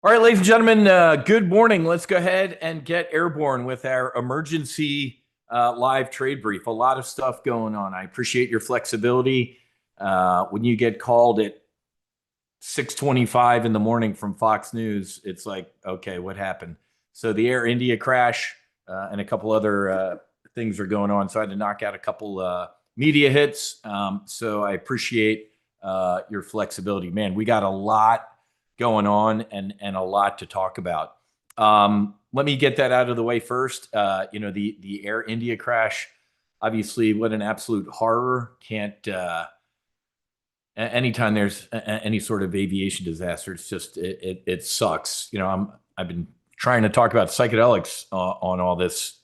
All right, ladies and gentlemen, good morning. Let's go ahead and get airborne with our emergency live trade brief. A lot of stuff going on. I appreciate your flexibility. When you get called at 6:25 in the morning from Fox News, it's like, okay, what happened? So the Air India crash and a couple other things are going on. So I had to knock out a couple media hits. So I appreciate your flexibility. Man, we got a lot going on and a lot to talk about. Let me get that out of the way first. The Air India crash, obviously, what an absolute horror. Can't anytime there's any sort of aviation disaster, it's just it sucks. I've been trying to talk about psychedelics on all this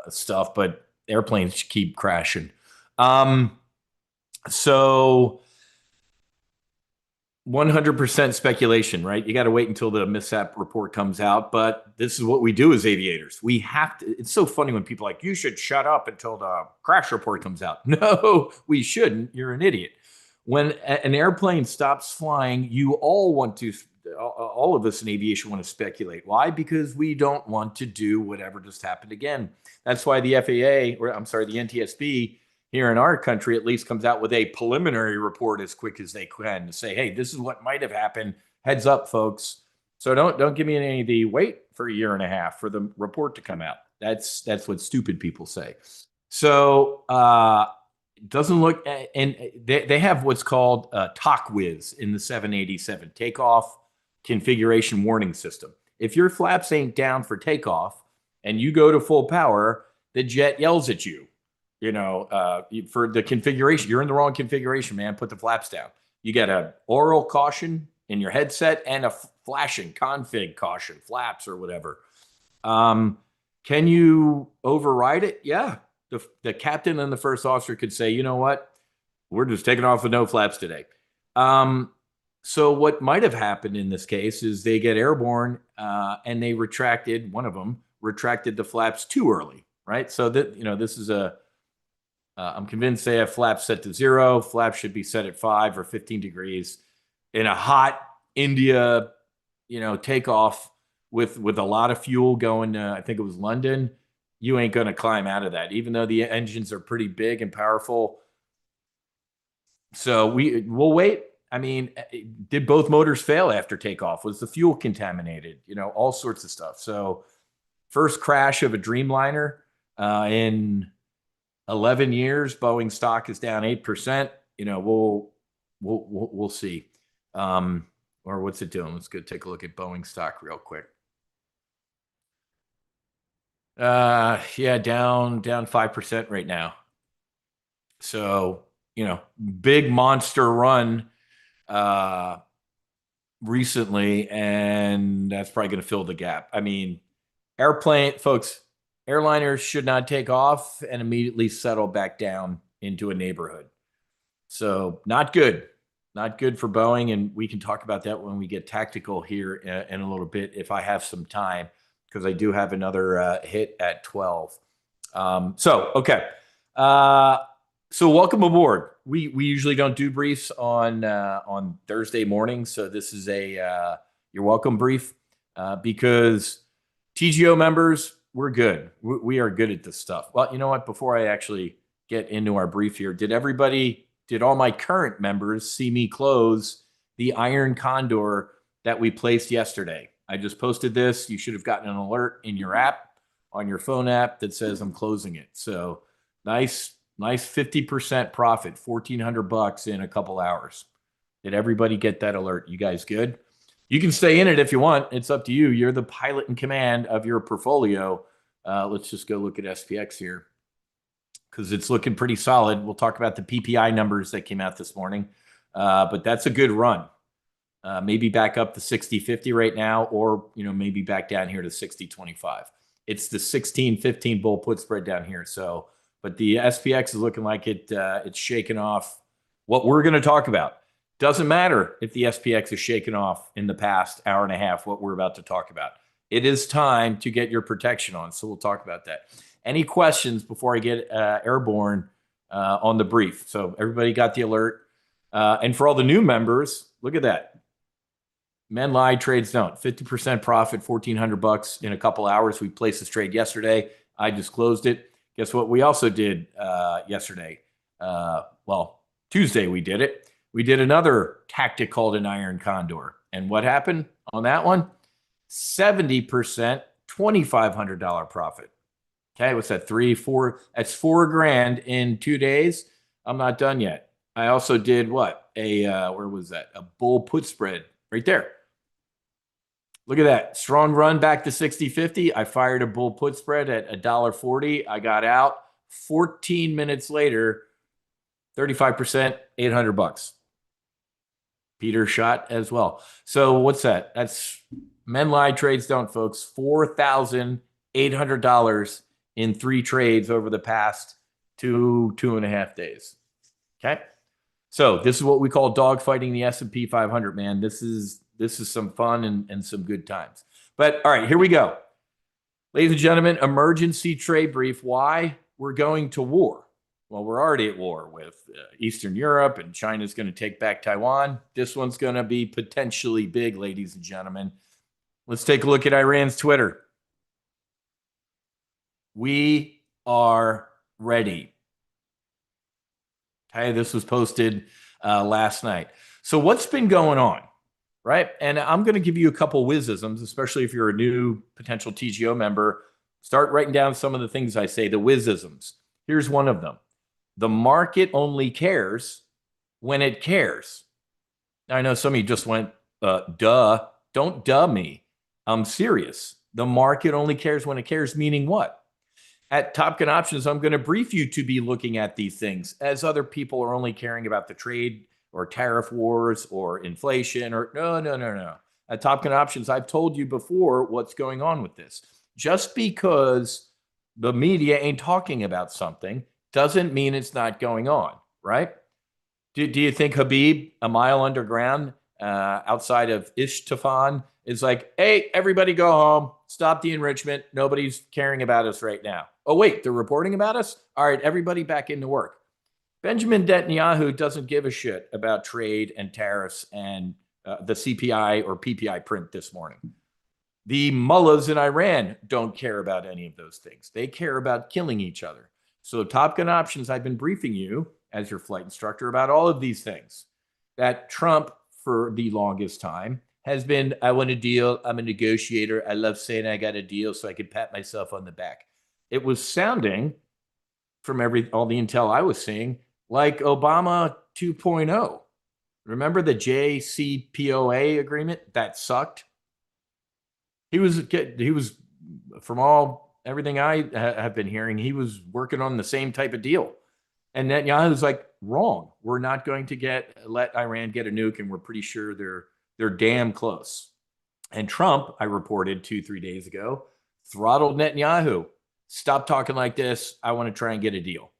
stuff, but airplanes keep crashing. So 100% speculation, right? You got to wait until the mishap report comes out, but this is what we do as aviators. We have to. It's so funny when people are like, you should shut up until the crash report comes out. No, we shouldn't. You're an idiot. When an airplane stops flying, you all want to, all of us in aviation want to speculate. Why? Because we don't want to do whatever just happened again. That's why the FAA, or I'm sorry, the NTSB, here in our country at least comes out with a preliminary report as quick as they can to say, hey, this is what might have happened. Heads up, folks. So don't give me any of the wait for a year and a half for the report to come out. That's what stupid people say. So it doesn't look, and they have what's called TOPGUN in the 787 takeoff configuration warning system. If your flaps ain't down for takeoff and you go to full power, the jet yells at you. For the configuration, you're in the wrong configuration, man. Put the flaps down. You get an oral caution in your headset and a flashing config caution, flaps or whatever. Can you override it? Yeah. The captain and the first officer could say, you know what? We're just taking off with no flaps today. So what might have happened in this case is they get airborne and they one of them retracted the flaps too early, right? So that, this is I'm convinced they have flaps set to 0. Flaps should be set at 5 or 15 degrees in a hot India, takeoff with a lot of fuel going. I think it was London. You ain't going to climb out of that, even though the engines are pretty big and powerful. So we'll wait. I mean, did both motors fail after takeoff? Was the fuel contaminated? All sorts of stuff. So first crash of a Dreamliner in 11 years. Boeing stock is down 8%. We'll see. Or what's it doing? Let's go take a look at Boeing stock real quick. Yeah, down 5% right now. So, big monster run recently, and that's probably going to fill the gap. I mean, airliners should not take off and immediately settle back down into a neighborhood. So not good. Not good for Boeing, and we can talk about that when we get tactical here in a little bit if I have some time, because I do have another hit at 12. Okay. So welcome aboard. We usually don't do briefs on Thursday morning, so this is a you're welcome brief because TGO members, we're good. We are good at this stuff. Well, you know what? Before I actually get into our brief here, did all my current members see me close the Iron Condor that we placed yesterday? I just posted this. You should have gotten an alert in your app, on your phone app, that says I'm closing it. So nice 50% profit, $1,400 in a couple hours. Did everybody get that alert? You guys good? You can stay in it if you want. It's up to you. You're the pilot in command of your portfolio. Let's just go look at SPX here because it's looking pretty solid. We'll talk about the PPI numbers that came out this morning, but that's a good run. Maybe back up to 60.50 right now, or maybe back down here to 60.25. It's the 16.15 bull put spread down here. So, but the SPX is looking like it's shaking off what we're going to talk about. Doesn't matter if the SPX is shaken off in the past hour and a half, what we're about to talk about. It is time to get your protection on. So we'll talk about that. Any questions before I get airborne on the brief? So everybody got the alert. And for all the new members, look at that. Men lie, trades don't. 50% profit, 1,400 bucks in a couple hours. We placed this trade yesterday. I just closed it. Guess what? We also did yesterday. Well, Tuesday we did it. We did another tactic called an iron condor. And what happened on that one? 70%, $2,500 profit. Okay, what's that? 3, 4? That's $4,000 in 2 days. I'm not done yet. I also did what? Where was that? A bull put spread right there. Look at that. Strong run back to 60.50. I fired a bull put spread at $1.40. I got out 14 minutes later, 35%, 800 bucks. Peter shot as well. So what's that? That's men lie, trades don't, folks. $4,800 in 3 trades over the past 2.5 days. Okay. So this is what we call dogfighting the S&P 500, man. This is some fun and some good times. But all right, here we go. Ladies and gentlemen, emergency trade brief. Why we're going to war. Well, we're already at war with Eastern Europe, and China's going to take back Taiwan. This one's going to be potentially big, ladies and gentlemen. Let's take a look at Iran's Twitter. We are ready. Okay, this was posted last night. So what's been going on, right? And I'm going to give you a couple wizisms, especially if you're a new potential TGO member. Start writing down some of the things I say, the wizisms. Here's one of them. The market only cares when it cares. Now, I know some of you just went, duh. Don't duh me. I'm serious. The market only cares when it cares, meaning what? At TOPGUN Options, I'm going to brief you to be looking at these things as other people are only caring about the trade or tariff wars or inflation or no. At TOPGUN Options, I've told you before what's going on with this. Just because the media ain't talking about something doesn't mean it's not going on, right? Do you think Habib, a mile underground outside of Ishtafan, is like, hey, everybody go home, stop the enrichment, nobody's caring about us right now. Oh, wait, they're reporting about us? All right, everybody back into work. Benjamin Netanyahu doesn't give a shit about trade and tariffs and the CPI or PPI print this morning. The mullahs in Iran don't care about any of those things. They care about killing each other. So TOPGUN Options, I've been briefing you as your flight instructor about all of these things. That Trump, for the longest time, has been, I want a deal, I'm a negotiator, I love saying I got a deal so I can pat myself on the back. It was sounding, from all the intel I was seeing, like Obama 2.0. Remember the JCPOA agreement? That sucked. He was from everything I have been hearing, he was working on the same type of deal. And Netanyahu's like, wrong. We're not going to let Iran get a nuke, and we're pretty sure they're damn close. And Trump, I reported 2-3 days ago, throttled Netanyahu. Stop talking like this. I want to try and get a deal.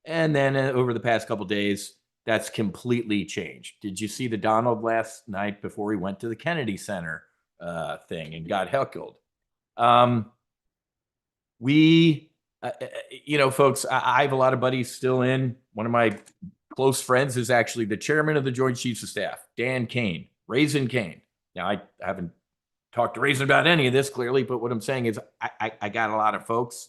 And then over the past couple of days, that's completely changed. Did you see the Donald last night before he went to the Kennedy Center thing and got heckled? Folks, I have a lot of buddies still in. One of my close friends is actually the chairman of the Joint Chiefs of Staff, Dan Kane, Raisin Kane. Now, I haven't talked to Raisin about any of this clearly, but what I'm saying is I got a lot of folks.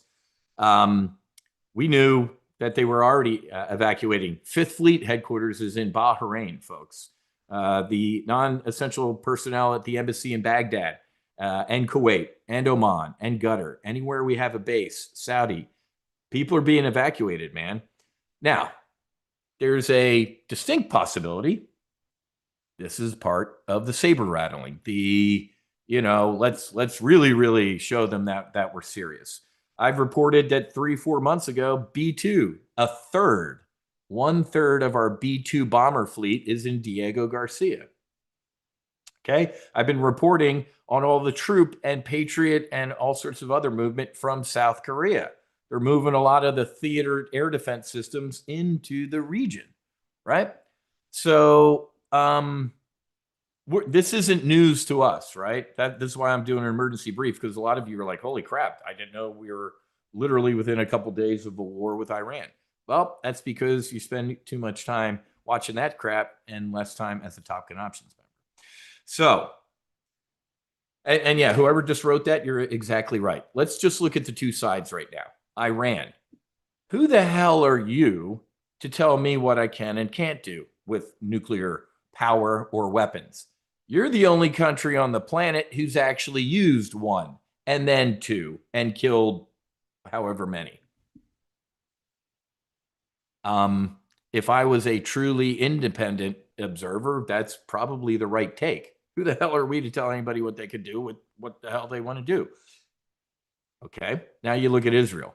We knew that they were already evacuating. Fifth Fleet headquarters is in Bahrain, folks. The non-essential personnel at the embassy in Baghdad and Kuwait and Oman and Qatar, anywhere we have a base, Saudi, people are being evacuated, man. Now, there's a distinct possibility. This is part of the saber rattling. Let's really, really show them that we're serious. I've reported that 3-4 months ago, B2, 1/3 of our B2 bomber fleet is in Diego Garcia. Okay. I've been reporting on all the troop and Patriot and all sorts of other movement from South Korea. They're moving a lot of the theater air defense systems into the region, right? So this isn't news to us, right? This is why I'm doing an emergency brief, because a lot of you are like, holy crap, I didn't know we were literally within a couple of days of a war with Iran. Well, that's because you spend too much time watching that crap and less time as a TOPGUN Options member. So And yeah, whoever just wrote that, you're exactly right. Let's just look at the two sides right now. Iran. Who the hell are you to tell me what I can and can't do with nuclear power or weapons? You're the only country on the planet who's actually used one and then two and killed however many. If I was a truly independent observer, that's probably the right take. Who the hell are we to tell anybody what they could do with what the hell they want to do? Okay. Now you look at Israel.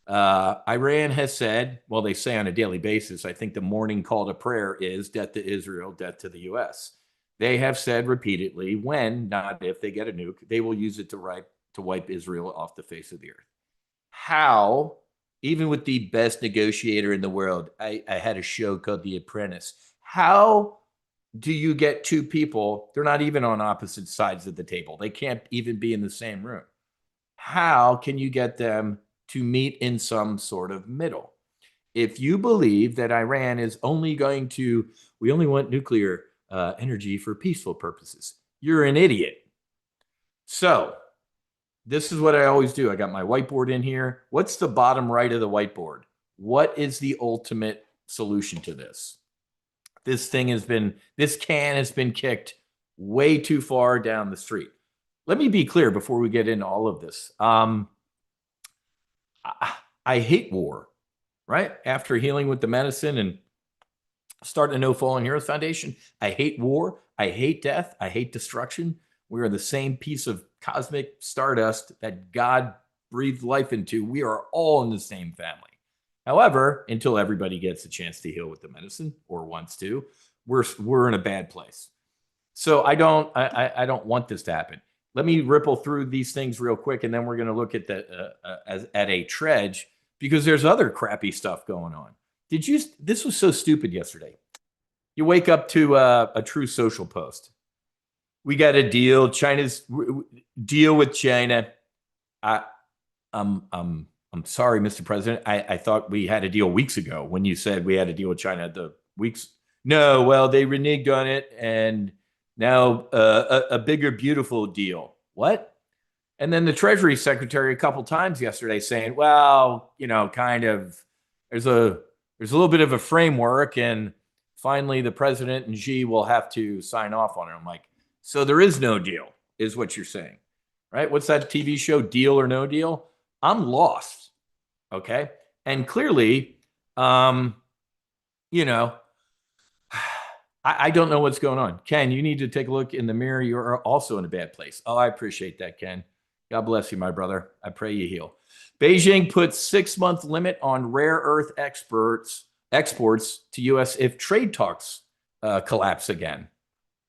Iran has said, well, they say on a daily basis, I think the morning call to prayer is death to Israel, death to the US. They have said repeatedly, when, not if they get a nuke, they will use it to wipe Israel off the face of the earth. How, even with the best negotiator in the world, I had a show called The Apprentice. How do you get two people? They're not even on opposite sides of the table. They can't even be in the same room. How can you get them to meet in some sort of middle? If you believe that Iran is only going to, we only want nuclear energy for peaceful purposes, you're an idiot. So, this is what I always do. I got my whiteboard in here. What's the bottom right of the whiteboard? What is the ultimate solution to this? This can has been kicked way too far down the street. Let me be clear before we get into all of this. I hate war, right? After healing with the medicine and starting a No Fallen Heroes Foundation, I hate war. I hate death. I hate destruction. We are the same piece of cosmic stardust that God breathed life into. We are all in the same family. However, until everybody gets a chance to heal with the medicine or wants to, we're in a bad place. So I don't want this to happen. Let me ripple through these things real quick, and then we're going to look at at a Tredge, because there's other crappy stuff going on. This was so stupid yesterday. You wake up to a True Social post. We got a deal. China's deal with China. I'm sorry, Mr. President. I thought we had a deal weeks ago when you said we had a deal with China. No, well, they reneged on it, and now a bigger, beautiful deal. What? And then the Treasury Secretary a couple times yesterday saying, well, kind of, there's a little bit of a framework, and finally the president and Xi will have to sign off on it. I'm like, so there is no deal, is what you're saying, right? What's that TV show, Deal or No Deal? I'm lost, okay? And clearly, I don't know what's going on. Ken, you need to take a look in the mirror. You're also in a bad place. Oh, I appreciate that, Ken. God bless you, my brother. I pray you heal. Beijing puts 6-month limit on rare earth exports to U.S. if trade talks collapse again.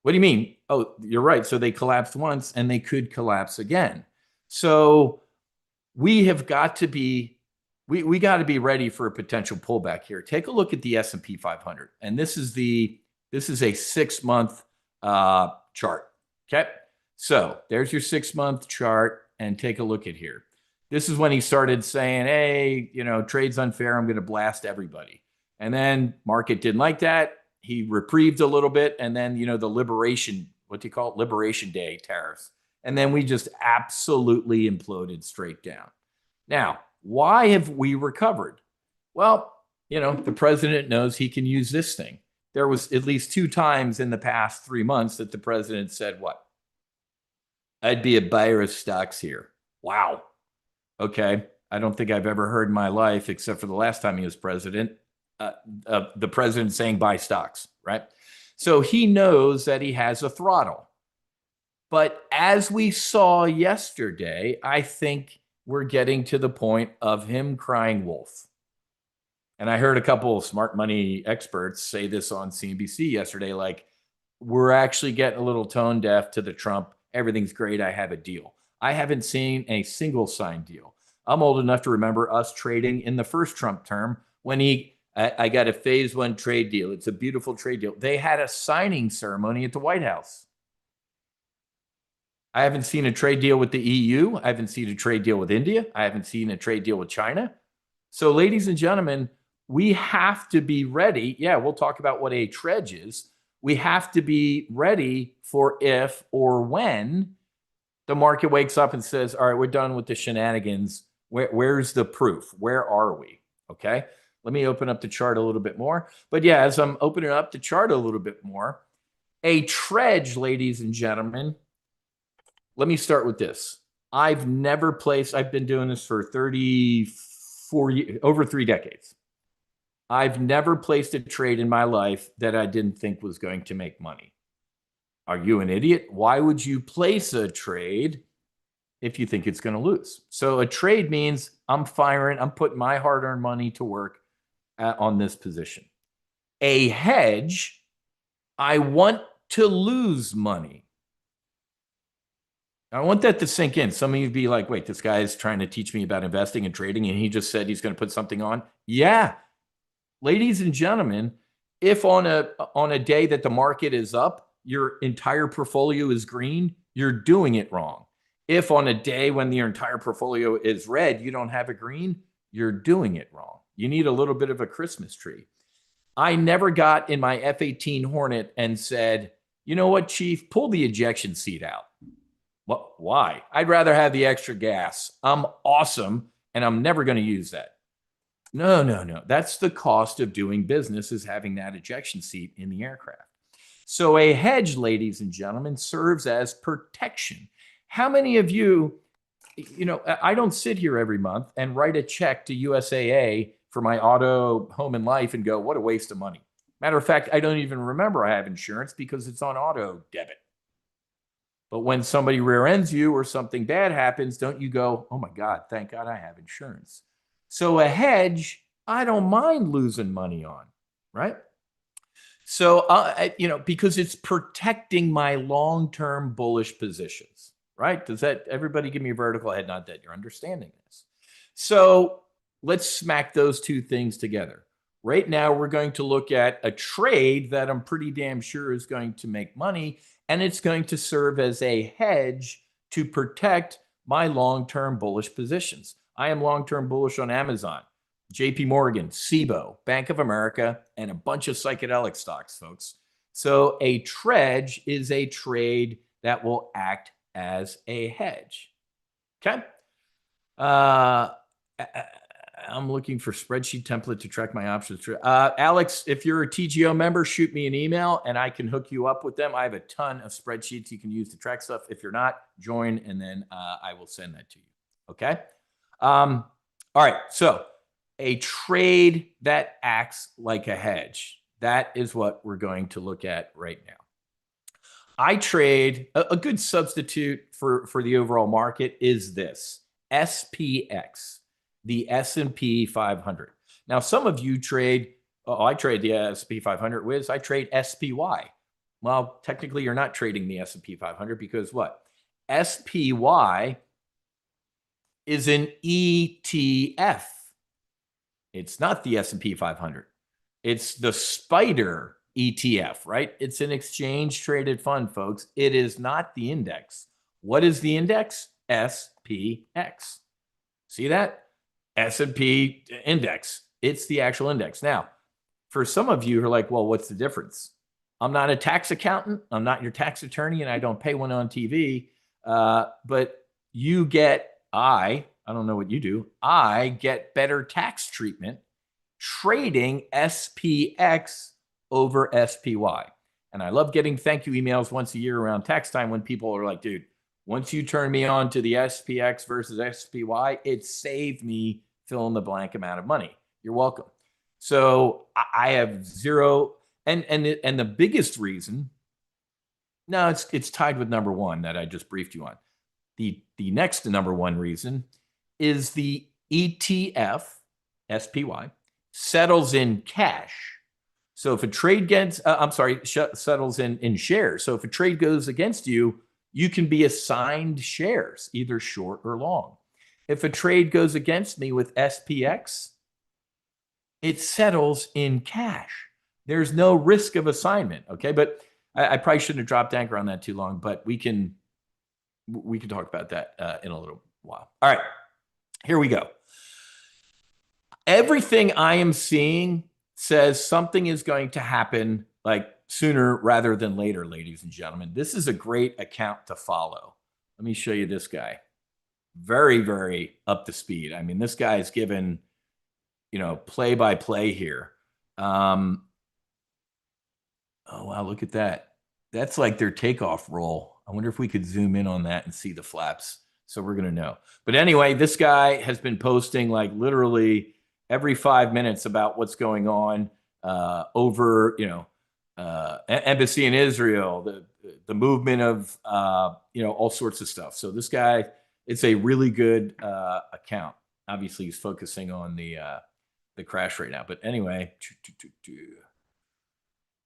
What do you mean? Oh, you're right. So they collapsed once and they could collapse again. So we have got to be, we got to be ready for a potential pullback here. Take a look at the S&P 500. And this is a 6-month chart. Okay. So there's your 6-month chart, and take a look at here. This is when he started saying, hey, trade's unfair. I'm going to blast everybody. And then market didn't like that. He reprieved a little bit. And then, the Liberation Day tariffs. And then we just absolutely imploded straight down. Now, why have we recovered? Well, the president knows he can use this thing. There was at least 2 times in the past 3 months that the president said, what? I'd be a buyer of stocks here. Wow. Okay. I don't think I've ever heard in my life, except for the last time he was president, the president saying buy stocks, right? So he knows that he has a throttle. But as we saw yesterday, I think we're getting to the point of him crying wolf. And I heard a couple of smart money experts say this on CNBC yesterday, like, we're actually getting a little tone deaf to the Trump, everything's great, I have a deal. I haven't seen a single signed deal. I'm old enough to remember us trading in the first Trump term when I got a phase 1 trade deal. It's a beautiful trade deal. They had a signing ceremony at the White House. I haven't seen a trade deal with the EU. I haven't seen a trade deal with India. I haven't seen a trade deal with China. So, ladies and gentlemen, we have to be ready. Yeah, we'll talk about what a Tredge is. We have to be ready for if or when The market wakes up and says, all right, we're done with the shenanigans. Where's the proof? Where are we? Okay. Let me open up the chart a little bit more. But yeah, as I'm opening up the chart a little bit more, a Tredge, ladies and gentlemen, let me start with this. I've been doing this for 34 years, over 3 decades. I've never placed a trade in my life that I didn't think was going to make money. Are you an idiot? Why would you place a trade if you think it's going to lose? So a trade means I'm putting my hard-earned money to work on this position. A hedge, I want to lose money. I want that to sink in. Some of you be like, wait, this guy is trying to teach me about investing and trading, and he just said he's going to put something on. Yeah. Ladies and gentlemen, if on a day that the market is up, your entire portfolio is green, you're doing it wrong. If on a day when your entire portfolio is red, you don't have a green, you're doing it wrong. You need a little bit of a Christmas tree. I never got in my F-18 Hornet and said, you know what, Chief, pull the ejection seat out. What? Why? I'd rather have the extra gas. I'm awesome, and I'm never going to use that. No. That's the cost of doing business, is having that ejection seat in the aircraft. So a hedge, ladies and gentlemen, serves as protection. How many of you, I don't sit here every month and write a check to USAA for my auto, home, and life and go, what a waste of money. Matter of fact, I don't even remember I have insurance because it's on auto debit. But when somebody rear ends you or something bad happens, don't you go, oh my God, thank God I have insurance. So a hedge, I don't mind losing money on, right? So, because it's protecting my long-term bullish positions, right? Does that, everybody give me a vertical head nod that you're understanding this? So let's smack those two things together. Right now, we're going to look at a trade that I'm pretty damn sure is going to make money, and it's going to serve as a hedge to protect my long-term bullish positions. I am long-term bullish on Amazon, JP Morgan, SIBO, Bank of America, and a bunch of psychedelic stocks, folks. So a Tredge is a trade that will act as a hedge. Okay. I'm looking for spreadsheet template to track my options. Alex, if you're a TGO member, shoot me an email and I can hook you up with them. I have a ton of spreadsheets you can use to track stuff. If you're not, join, and then I will send that to you. Okay. All right. So a trade that acts like a hedge. That is what we're going to look at right now. I trade, a good substitute for the overall market is this, SPX, the S&P 500. Now, some of you trade, I trade the S&P 500, Wiz, I trade SPY. Well, technically, you're not trading the S&P 500 because what? SPY is an ETF. It's not the S&P 500. It's the SPDR ETF, right? It's an exchange traded fund, folks. It is not the index. What is the index? SPX. See that? S&P index. It's the actual index. Now, for some of you who are like, well, what's the difference? I'm not a tax accountant. I'm not your tax attorney, and I don't pay one on TV. But you get, I don't know what you do. I get better tax treatment trading SPX over SPY. And I love getting thank you emails once a year around tax time when people are like, dude, once you turn me on to the SPX versus SPY, it saved me fill in the blank amount of money. You're welcome. So I have zero, and the biggest reason, no, it's tied with number one that I just briefed you on. The next number one reason is the ETF, SPY, settles in cash. So if a trade gets, settles in shares. So if a trade goes against you, you can be assigned shares, either short or long. If a trade goes against me with SPX, it settles in cash. There's no risk of assignment, okay? But I probably shouldn't have dropped anchor on that too long, but we can talk about that in a little while. All right, here we go. Everything I am seeing says something is going to happen like sooner rather than later, ladies and gentlemen. This is a great account to follow. Let me show you this guy. Very, very up to speed. I mean, this guy is given, play by play here. Oh, wow, look at that. That's like their takeoff roll. I wonder if we could zoom in on that and see the flaps. So we're going to know. But anyway, this guy has been posting like literally every 5 minutes about what's going on over, embassy in Israel, the movement of, all sorts of stuff. So this guy, it's a really good account. Obviously, he's focusing on the crash right now. But anyway,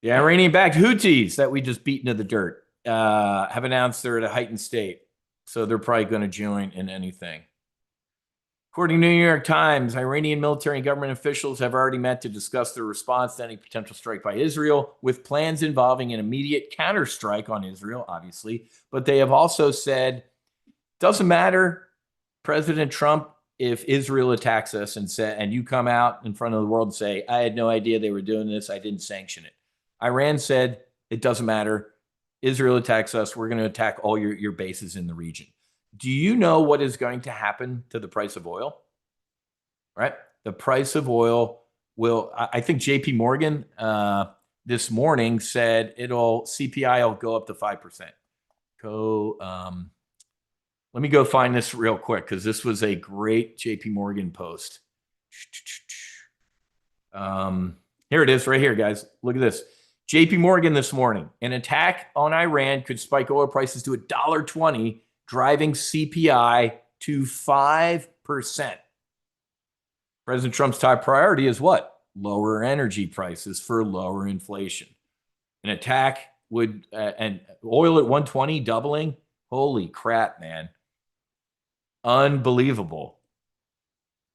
the Iranian-backed Houthis that we just beat into the dirt have announced they're at a heightened state. So they're probably going to join in anything. According to the New York Times, Iranian military and government officials have already met to discuss their response to any potential strike by Israel, with plans involving an immediate counterstrike on Israel, obviously. But they have also said, doesn't matter, President Trump, if Israel attacks us and you come out in front of the world and say, I had no idea they were doing this, I didn't sanction it. Iran said, it doesn't matter. Israel attacks us, we're going to attack all your bases in the region. Do you know what is going to happen to the price of oil? Right? The price of oil will, I think JP Morgan this morning said CPI will go up to 5%. Let me go find this real quick because this was a great JP Morgan post. Here it is right here, guys. Look at this. JP Morgan this morning. An attack on Iran could spike oil prices to $1.20, driving CPI to 5%. President Trump's top priority is what? Lower energy prices for lower inflation. An attack would, and oil at 120 doubling. Holy crap, man. Unbelievable.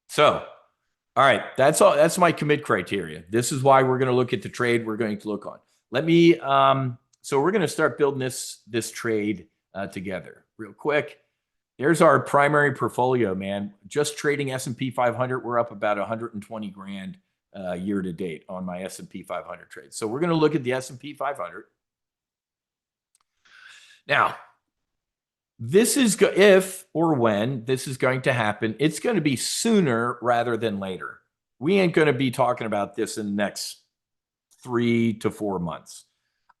So, all right, that's all. That's my commit criteria. This is why we're going to look at the trade we're going to look on. Let me, so we're going to start building this trade together real quick. There's our primary portfolio, man. Just trading S&P 500, we're up about 120 grand year to date on my S&P 500 trade. So we're going to look at the S&P 500. Now, this is if or when this is going to happen, it's going to be sooner rather than later. We ain't going to be talking about this in the next 3 to 4 months.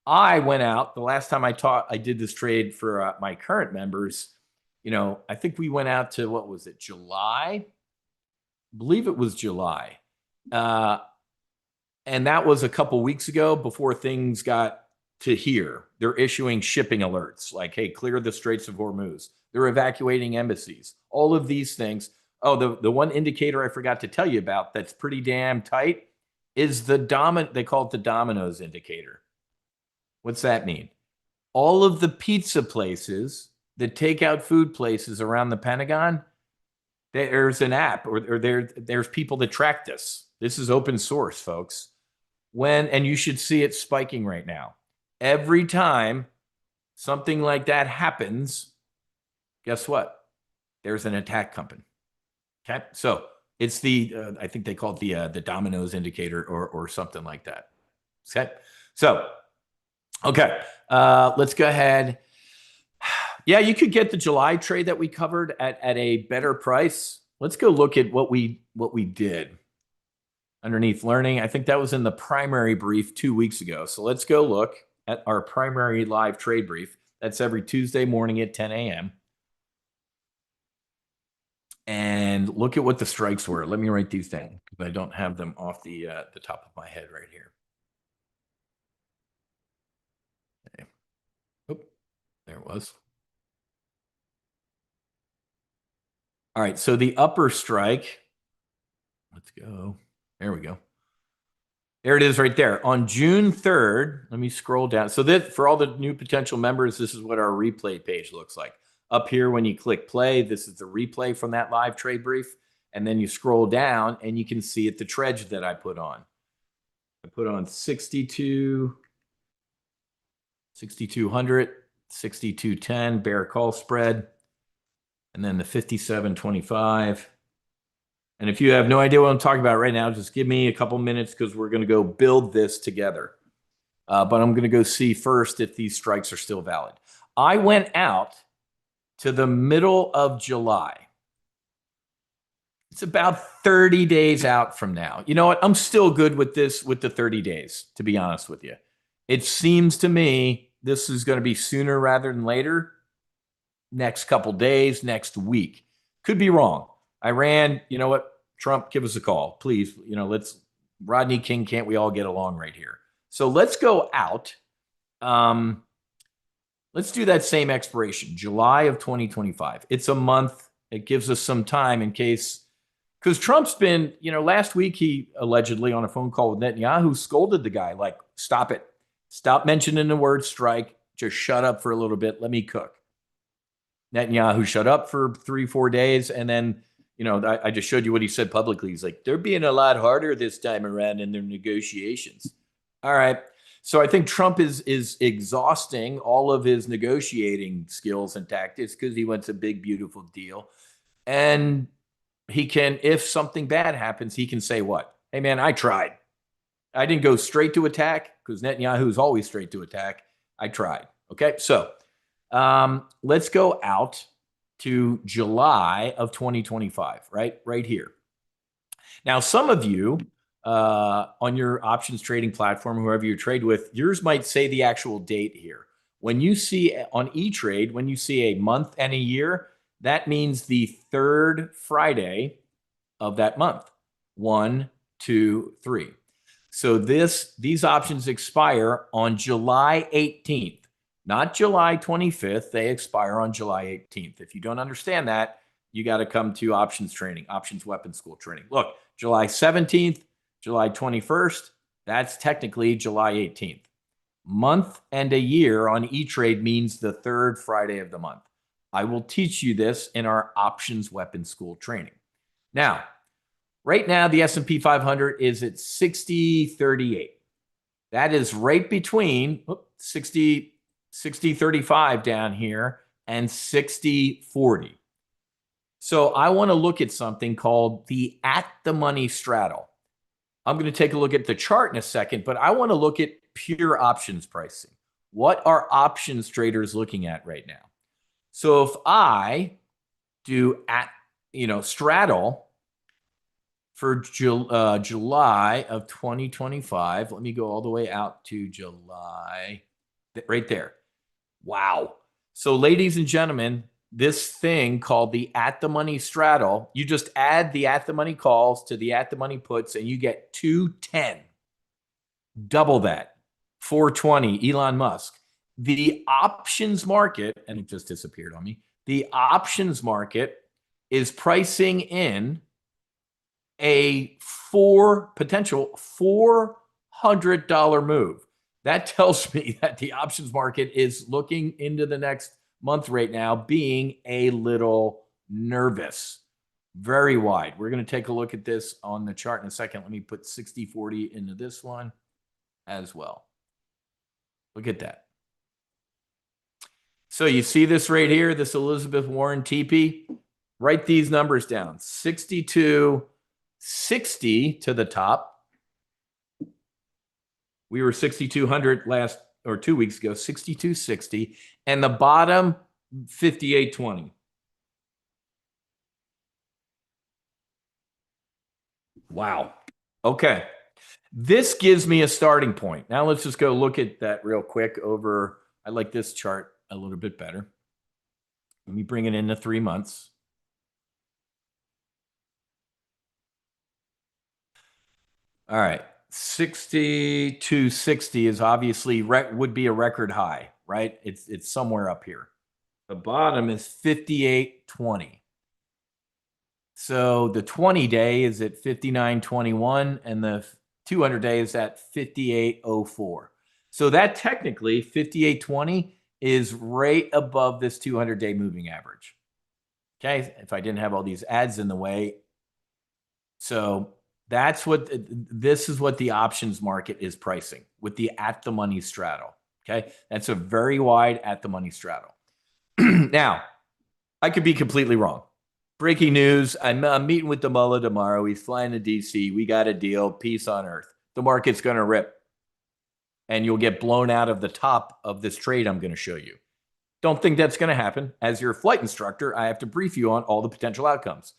I went out the last time I did this trade for my current members. I think we went out to, what was it, July? I believe it was July. And that was a couple weeks ago before things got to here. They're issuing shipping alerts like, hey, clear the Straits of Hormuz. They're evacuating embassies. All of these things. Oh, the one indicator I forgot to tell you about that's pretty damn tight is they call it the dominoes indicator. What's that mean? All of the pizza places, the takeout food places around the Pentagon, there's an app or there's people that track this. This is open source, folks. And you should see it spiking right now. Every time something like that happens, guess what? There's an attack coming. Okay, so it's I think they call it the dominoes indicator or something like that. Okay, so let's go ahead. Yeah, you could get the July trade that we covered at a better price. Let's go look at what we did underneath learning. I think that was in the primary brief 2 weeks ago. So let's go look at our primary live trade brief. That's every Tuesday morning at 10 a.m. And look at what the strikes were. Let me write these down because I don't have them off the top of my head right here. Okay. Oh, there it was. All right, so the upper strike, let's go. There we go. There it is right there. On June 3rd, let me scroll down. So that for all the new potential members, this is what our replay page looks like. Up here, when you click play, this is the replay from that live trade brief. And then you scroll down and you can see it, the Tredge that I put on. I put on 62, 6200, 6210 bear call spread, and then the 5725. And if you have no idea what I'm talking about right now, just give me a couple minutes because we're going to go build this together. But I'm going to go see first if these strikes are still valid. I went out to the middle of July. It's about 30 days out from now. You know what? I'm still good with this, with the 30 days, to be honest with you. It seems to me this is going to be sooner rather than later. Next couple days, next week. Could be wrong. Iran, you know what? Trump, give us a call, please. Rodney King, can't we all get along right here? So let's go out. Let's do that same expiration, July of 2025. It's a month. It gives us some time in case, because Trump's been, last week he allegedly on a phone call with Netanyahu scolded the guy, like, stop it. Stop mentioning the word strike. Just shut up for a little bit. Let me cook. Netanyahu shut up for 3-4 days. And then, I just showed you what he said publicly. He's like, they're being a lot harder this time around in their negotiations. All right. So I think Trump is exhausting all of his negotiating skills and tactics because he wants a big, beautiful deal. And he can, if something bad happens, he can say what? Hey, man, I tried. I didn't go straight to attack because Netanyahu is always straight to attack. I tried. Okay. So let's go out to July of 2025, right here. Now, some of you on your options trading platform, whoever you trade with, yours might say the actual date here. When you see on E-Trade, when you see a month and a year, that means the third Friday of that month. 1, 2, 3. So these options expire on July 18th, not July 25th. They expire on July 18th. If you don't understand that, you got to come to options training, options weapons school training. Look, July 17th, July 21st, that's technically July 18th. Month and a year on E-Trade means the third Friday of the month. I will teach you this in our options weapons school training. Now, right now, the S&P 500 is at 60.38. That is right between 60.35 down here and 60.40. So I want to look at something called the at-the-money straddle. I'm going to take a look at the chart in a second, but I want to look at pure options pricing. What are options traders looking at right now? So if I do straddle for July of 2025, let me go all the way out to July, right there. Wow. So ladies and gentlemen, this thing called the at-the-money straddle, you just add the at-the-money calls to the at-the-money puts and you get 210. Double that. 420, Elon Musk. The options market, and it just disappeared on me, the options market is pricing in a potential $400 move. That tells me that the options market is looking into the next month right now being a little nervous. Very wide. We're going to take a look at this on the chart in a second. Let me put 60-40 into this one as well. Look at that. So you see this right here, this Elizabeth Warren TP? Write these numbers down. 6260 to the top. We were 6,200 last or 2 weeks ago, 6260, and the bottom 5820. Wow. Okay. This gives me a starting point. Now let's just go look at that real quick over. I like this chart a little bit better. Let me bring it into 3 months. All right. 6260 is obviously would be a record high, right? It's somewhere up here. The bottom is 5820. So the 20-day is at 5921 and the 200-day is at 5804. So that technically 5820 is right above this 200-day moving average. Okay, if I didn't have all these ads in the way. So that's what this is what the options market is pricing with the at-the-money straddle. Okay, that's a very wide at-the-money straddle. Now, I could be completely wrong. Breaking news, I'm meeting with the mullah tomorrow. He's flying to DC. We got a deal. Peace on earth. The market's going to rip. And you'll get blown out of the top of this trade I'm going to show you. Don't think that's going to happen. As your flight instructor, I have to brief you on all the potential outcomes.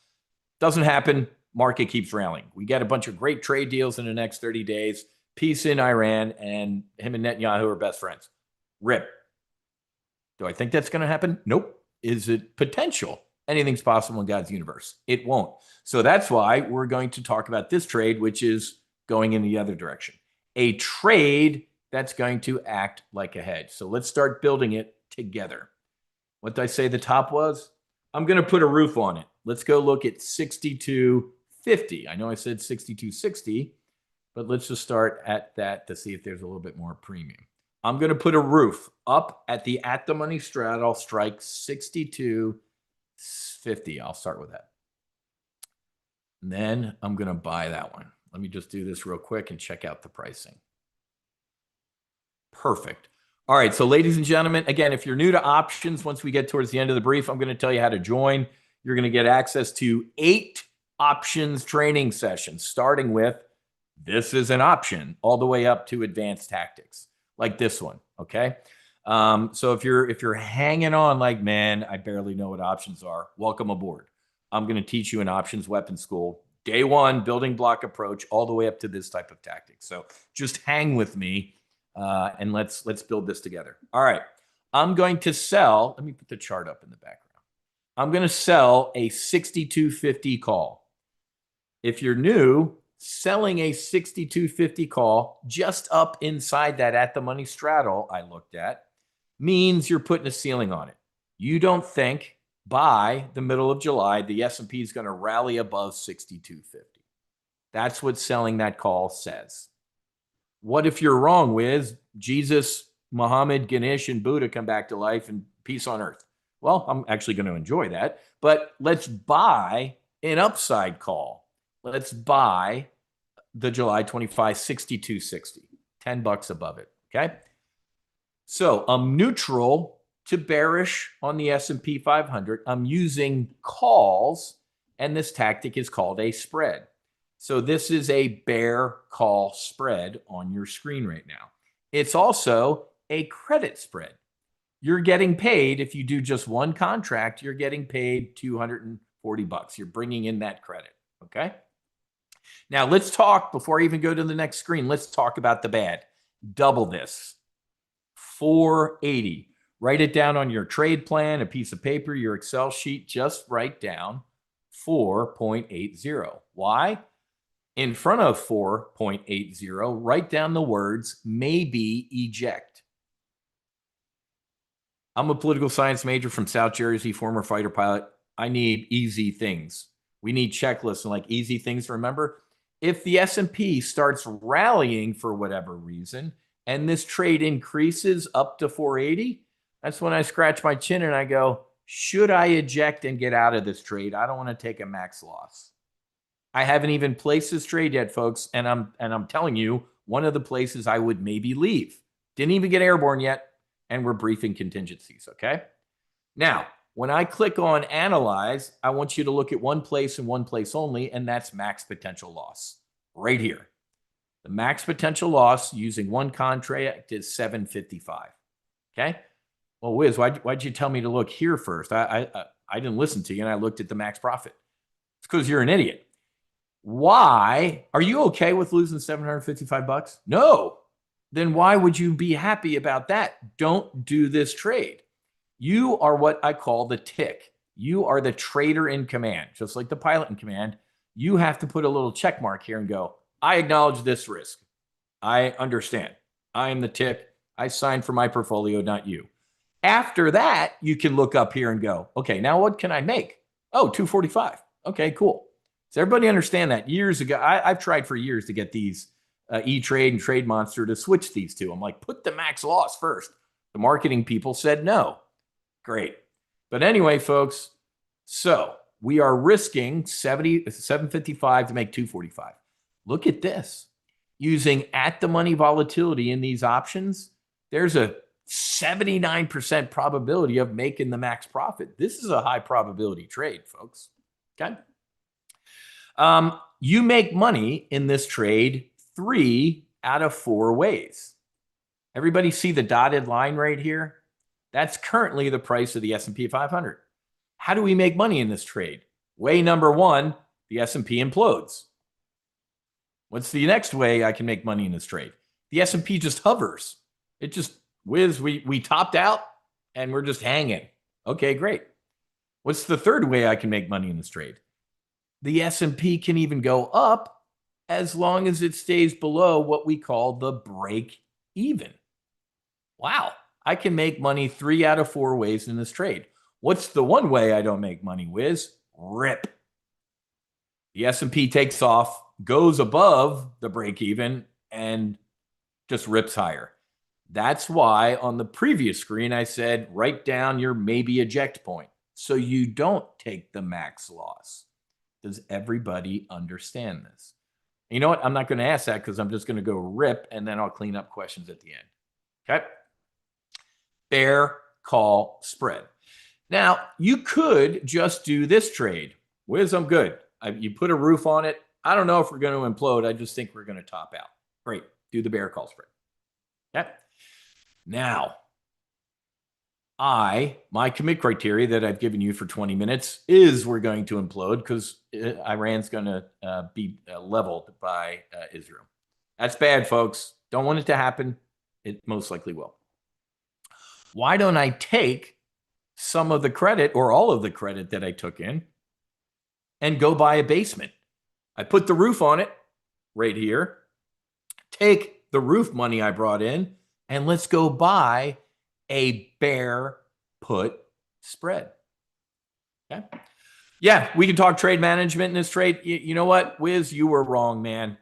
Doesn't happen. Market keeps rallying. We get a bunch of great trade deals in the next 30 days. Peace in Iran, and him and Netanyahu are best friends. Rip. Do I think that's going to happen? Nope. Is it potential? Anything's possible in God's universe. It won't. So that's why we're going to talk about this trade, which is going in the other direction. A trade that's going to act like a hedge. So let's start building it together. What did I say the top was? I'm going to put a roof on it. Let's go look at 62.50. I know I said 62.60, but let's just start at that to see if there's a little bit more premium. I'm going to put a roof up at the money straddle strike 62.50. I'll start with that. And then I'm going to buy that one. Let me just do this real quick and check out the pricing. Perfect. All right. So ladies and gentlemen, again, if you're new to options, once we get towards the end of the brief, I'm going to tell you how to join. You're going to get access to 8 options training sessions, starting with this is an option all the way up to advanced tactics like this one. Okay. So if you're hanging on like, man, I barely know what options are, welcome aboard. I'm going to teach you an options weapon school, day one, building block approach, all the way up to this type of tactics. So just hang with me and let's build this together. All right. I'm going to sell. Let me put the chart up in the background. I'm going to sell a 62.50 call. If you're new, selling a 62.50 call just up inside that at the money straddle I looked at means you're putting a ceiling on it. You don't think by the middle of July, the S&P is going to rally above 62.50. That's what selling that call says. What if you're wrong, Wiz? Jesus, Muhammad, Ganesh, and Buddha come back to life and peace on earth. Well, I'm actually going to enjoy that, but let's buy an upside call. Let's buy the July 25, 62.60, $10 above it. Okay. So I'm neutral to bearish on the S&P 500. I'm using calls, and this tactic is called a spread. So this is a bear call spread on your screen right now. It's also a credit spread. You're getting paid. If you do just one contract, you're getting paid $240. You're bringing in that credit. Okay. Now let's talk, before I even go to the next screen, let's talk about the bad. Double this. 480. Write it down on your trade plan, a piece of paper, your Excel sheet. Just write down 4.80. Why? In front of 4.80, write down the words maybe eject. I'm a political science major from South Jersey, former fighter pilot. I need easy things. We need checklists and like easy things to remember. If the S&P starts rallying for whatever reason, and this trade increases up to 480, that's when I scratch my chin and I go, should I eject and get out of this trade? I don't want to take a max loss. I haven't even placed this trade yet, folks, and I'm telling you, one of the places I would maybe leave. Didn't even get airborne yet, and we're briefing contingencies, okay? Now, when I click on analyze, I want you to look at one place and one place only, and that's max potential loss right here. The max potential loss using one contract is 755. Okay. Well, Wiz, why'd you tell me to look here first? I didn't listen to you, and I looked at the max profit. It's because you're an idiot. Why are you okay with losing $755? No. Then why would you be happy about that? Don't do this trade. You are what I call the tick. You are the trader in command, just like the pilot in command. You have to put a little check mark here and go, I acknowledge this risk. I understand. I am the tick. I signed for my portfolio, not you. After that, you can look up here and go, okay, now what can I make? Oh, 245. Okay, cool. Does everybody understand that? Years ago, I've tried for years to get these E-Trade and Trade Monster to switch these two. I'm like, put the max loss first. The marketing people said no. Great. But anyway, folks, so we are risking 755 to make 245. Look at this. Using at the money volatility in these options, there's a 79% probability of making the max profit. This is a high probability trade, folks. Okay. You make money in this trade 3 out of 4 ways. Everybody see the dotted line right here? That's currently the price of the S&P 500. How do we make money in this trade? Way number one, the S&P implodes. What's the next way I can make money in this trade? The S&P just hovers. It just whiz. We topped out and we're just hanging. Okay, great. What's the third way I can make money in this trade? The S&P can even go up as long as it stays below what we call the break even. Wow. I can make money 3 out of 4 ways in this trade. What's the one way I don't make money, Wiz? Rip. The S&P takes off, goes above the break even, and just rips higher. That's why on the previous screen I said write down your maybe eject point so you don't take the max loss. Does everybody understand this? You know what? I'm not going to ask that because I'm just going to go rip and then I'll clean up questions at the end. Okay. Bear call spread. Now, you could just do this trade. Wiz, I'm good. You put a roof on it. I don't know if we're going to implode. I just think we're going to top out. Great. Do the bear call spread. Okay. Now, my commit criteria that I've given you for 20 minutes is we're going to implode because Iran's going to be leveled by Israel. That's bad, folks. Don't want it to happen. It most likely will. Why don't I take some of the credit or all of the credit that I took in and go buy a basement? I put the roof on it right here. Take the roof money I brought in and let's go buy a bear put spread. Okay. Yeah, we can talk trade management in this trade. You know what, Wiz, you were wrong, man.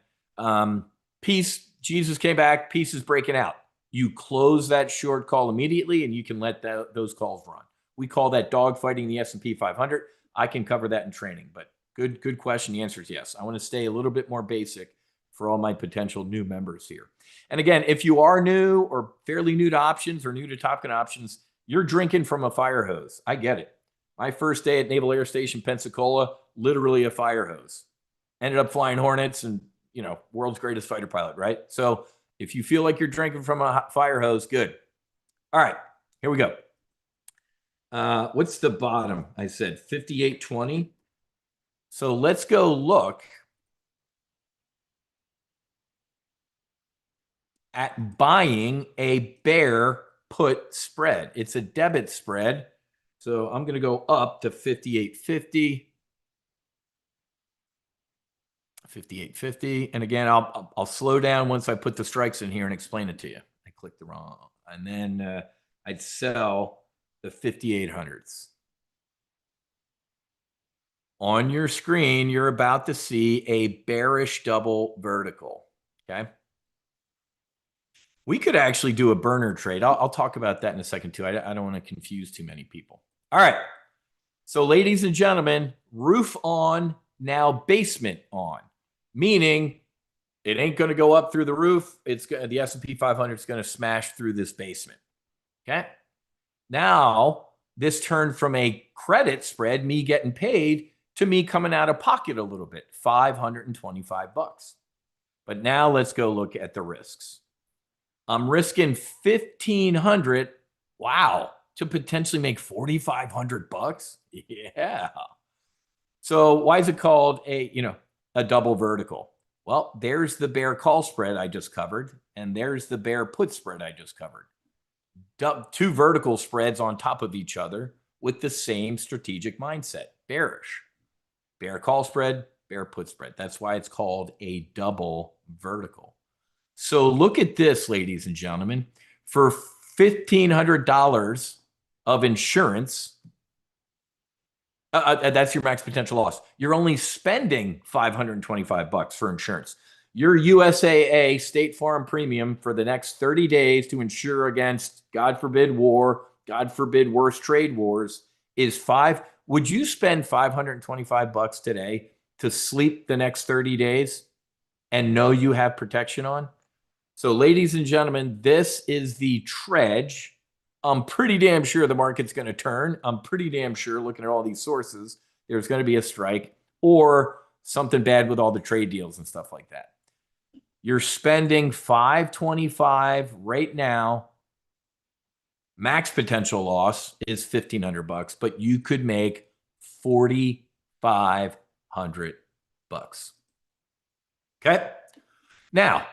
Peace, Jesus came back. Peace is breaking out. You close that short call immediately, and you can let those calls run. We call that dogfighting the S&P 500. I can cover that in training, but good question. The answer is yes. I want to stay a little bit more basic for all my potential new members here. And again, if you are new or fairly new to options or new to TOPGUN Options, you're drinking from a fire hose. I get it. My first day at Naval Air Station, Pensacola, literally a fire hose. Ended up flying Hornets and, world's greatest fighter pilot, right? So if you feel like you're drinking from a fire hose, good. All right, here we go. What's the bottom? I said 58.20. So let's go look at buying a bear put spread. It's a debit spread. So I'm going to go up to 58.50. 58.50. And again, I'll slow down once I put the strikes in here and explain it to you. I clicked the wrong. And then I'd sell the 5800s. On your screen, you're about to see a bearish double vertical. Okay. We could actually do a burner trade. I'll talk about that in a second too. I don't want to confuse too many people. All right. So ladies and gentlemen, roof on, now basement on. Meaning it ain't going to go up through the roof. The S&P 500 is going to smash through this basement. Okay. Now this turned from a credit spread, me getting paid, to me coming out of pocket a little bit, $525. But now let's go look at the risks. I'm risking $1,500. Wow. To potentially make $4,500. Yeah. So why is it called a double vertical? Well, there's the bear call spread I just covered, and there's the bear put spread I just covered. Two vertical spreads on top of each other with the same strategic mindset, bearish. Bear call spread, bear put spread. That's why it's called a double vertical. So look at this, ladies and gentlemen. For $1,500 of insurance, that's your max potential loss. You're only spending $525 for insurance. Your USAA State Farm premium for the next 30 days to insure against, God forbid, war, God forbid, worse trade wars is Would you spend $525 today to sleep the next 30 days and know you have protection on? So, ladies and gentlemen, this is the Tredge. I'm pretty damn sure the market's going to turn. I'm pretty damn sure, looking at all these sources, there's going to be a strike or something bad with all the trade deals and stuff like that. You're spending $525 right now Max potential loss is 1,500 bucks, but you could make 4,500 bucks. Okay. Now,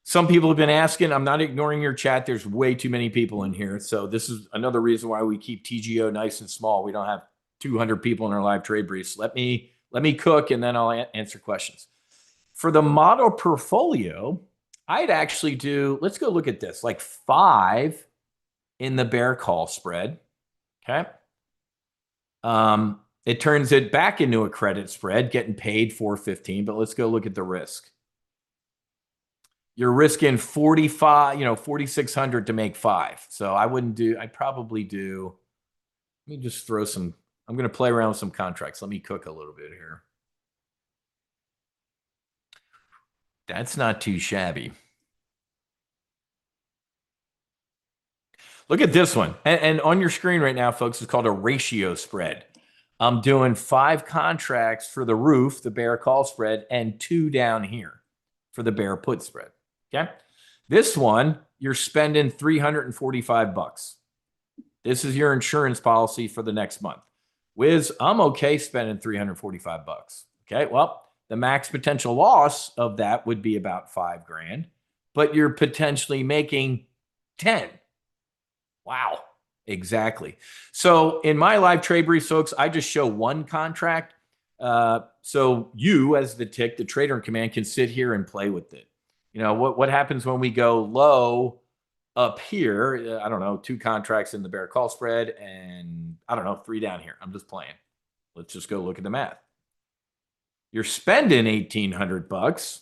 some people have been asking, I'm not ignoring your chat. There's way too many people in here. So this is another reason why we keep TGO nice and small. We don't have 200 people in our live trade briefs. Let me cook and then I'll answer questions. For the model portfolio, I'd actually do, let's go look at this, like 5 in the bear call spread. Okay. It turns it back into a credit spread, getting paid 415, but let's go look at the risk. You're risking 4,600 to make 5. So I'd probably do, let me just throw some, I'm going to play around with some contracts. Let me cook a little bit here. That's not too shabby. Look at this one. And on your screen right now, folks, it's called a ratio spread. I'm doing 5 contracts for the roof, the bear call spread, and 2 down here for the bear put spread. Okay. This one, you're spending 345 bucks. This is your insurance policy for the next month. Wiz, I'm okay spending 345 bucks. Okay. Well, the max potential loss of that would be about 5 grand, but you're potentially making 10. Wow. Exactly. So in my live trade briefs, folks, I just show one contract. So you as the tick, the trader in command, can sit here and play with it. You know, what happens when we go low up here? I don't know, 2 contracts in the bear call spread and I don't know, 3 down here. I'm just playing. Let's just go look at the math. You're spending 1,800 bucks.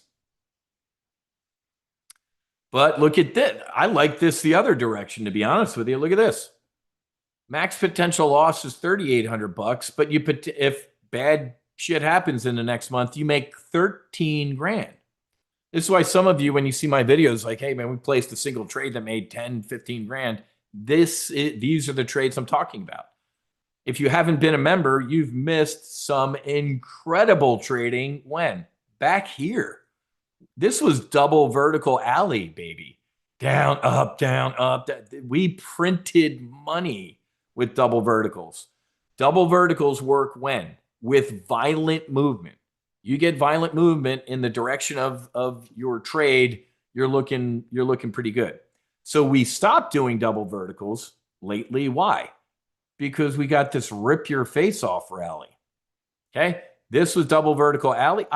But look at this. I like this the other direction, to be honest with you. Look at this. Max potential loss is 3,800 bucks, but if bad shit happens in the next month, you make 13 grand. This is why some of you, when you see my videos, like, hey, man, we placed a single trade that made 10, 15 grand. These are the trades I'm talking about. If you haven't been a member, you've missed some incredible trading. When? Back here. This was double vertical alley, baby. Down, up, down, up. We printed money with double verticals. Double verticals work when? With violent movement. You get violent movement in the direction of your trade, you're looking pretty good. So we stopped doing double verticals lately. Why? Because we got this rip your face off rally. Okay. This was double vertical alley.